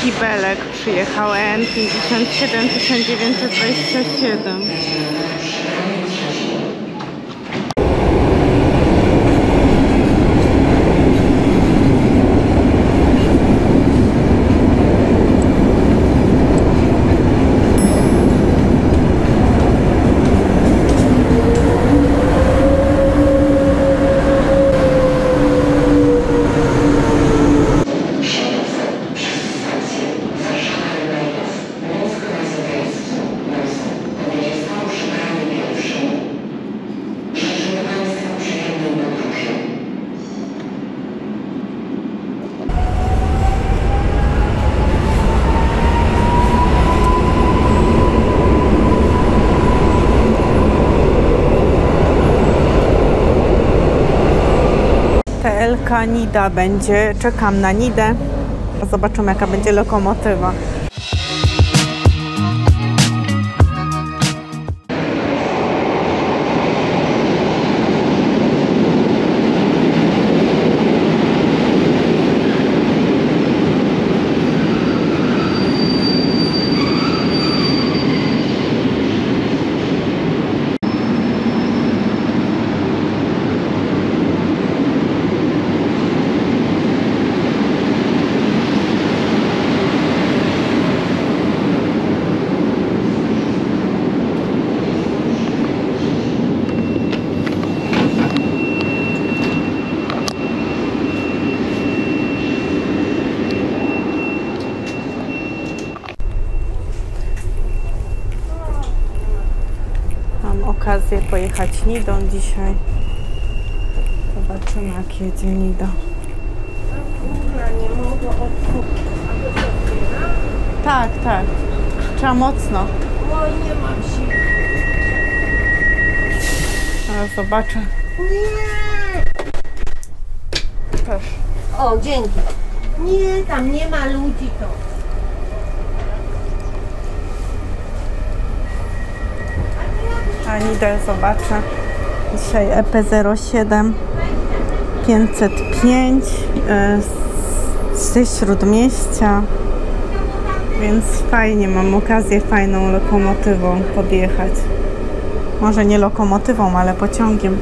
kibelek przyjechał EN57 1927. TLK Nida będzie. Czekam na Nidę. Zobaczymy, jaka będzie lokomotywa. Mam okazję pojechać Nidą dzisiaj. Zobaczymy, jak jedzie Nida. Tak, tak. Trzeba mocno. Oj, nie mam siły. Ale zobaczę. Nie. Też. O, dzięki. Nie, tam nie ma ludzi to. A Nidę zobaczę. Dzisiaj EP07 505 ze Śródmieścia. Więc fajnie, mam okazję fajną lokomotywą podjechać. Może nie lokomotywą, ale pociągiem.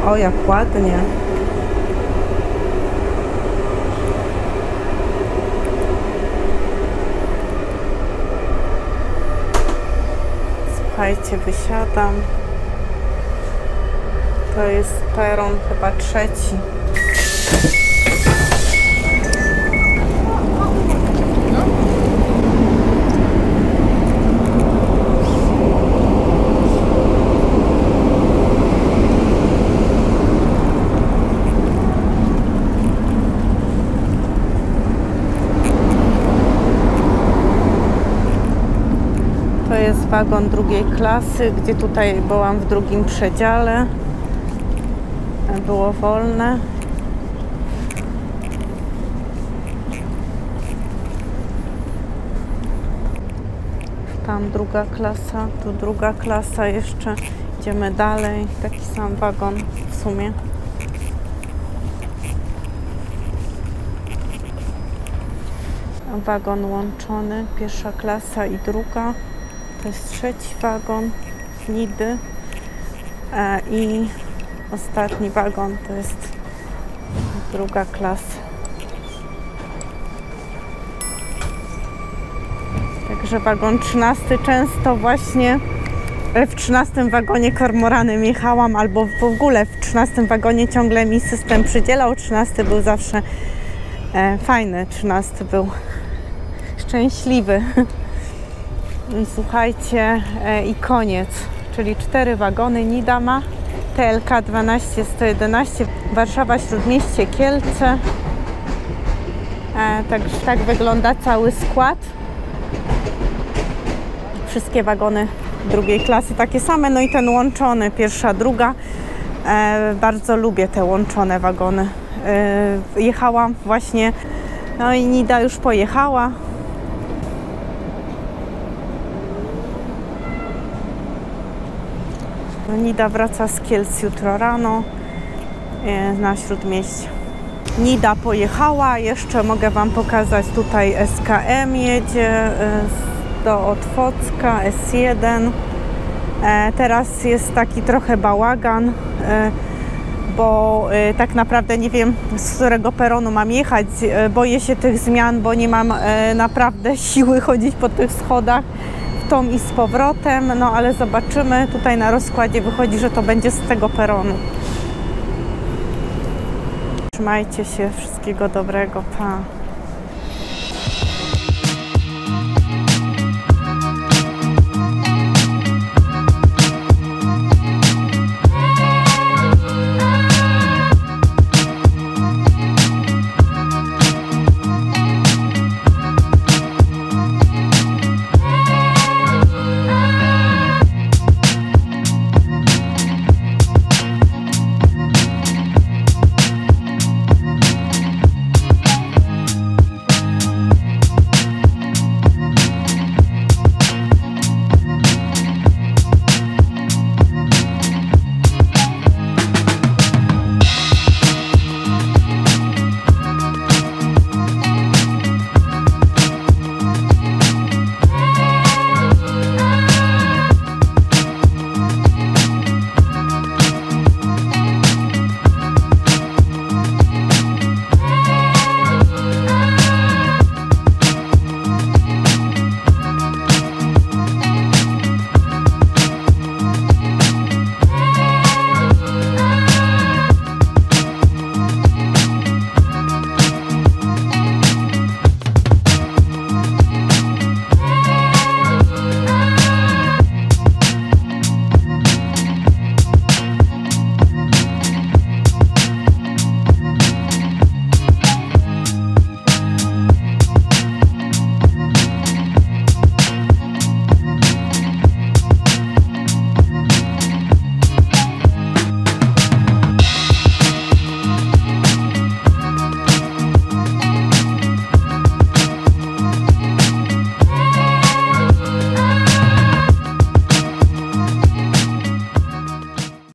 O, jak ładnie. Słuchajcie, wysiadam. To jest peron chyba 3. To jest wagon drugiej klasy, gdzie tutaj byłam w drugim przedziale. Było wolne. Tam druga klasa, tu druga klasa jeszcze. Idziemy dalej. Taki sam wagon w sumie. Wagon łączony, pierwsza klasa i druga. To jest 3. wagon Nidy i ostatni wagon to jest druga klasa. Także wagon 13 często właśnie w 13 wagonie kormoranem jechałam, albo w ogóle w 13 wagonie ciągle mi system przydzielał. 13 był zawsze Fajny 13 był. Szczęśliwy. I słuchajcie, i koniec. Czyli 4 wagony Nida ma. TLK 12111, Warszawa Śródmieście Kielce. Także tak wygląda cały skład. Wszystkie wagony drugiej klasy takie same, no i ten łączony, pierwsza, druga. Bardzo lubię te łączone wagony. Jechałam właśnie, no i Nida już pojechała. Nida wraca z Kielc jutro rano na Śródmieście. Nida pojechała, jeszcze mogę Wam pokazać, tutaj SKM jedzie do Otwocka, S1. Teraz jest taki trochę bałagan, bo tak naprawdę nie wiem, z którego peronu mam jechać. Boję się tych zmian, bo nie mam naprawdę siły chodzić po tych schodach w tą i z powrotem, no ale zobaczymy. Tutaj na rozkładzie wychodzi, że to będzie z tego peronu. Trzymajcie się, wszystkiego dobrego, pa!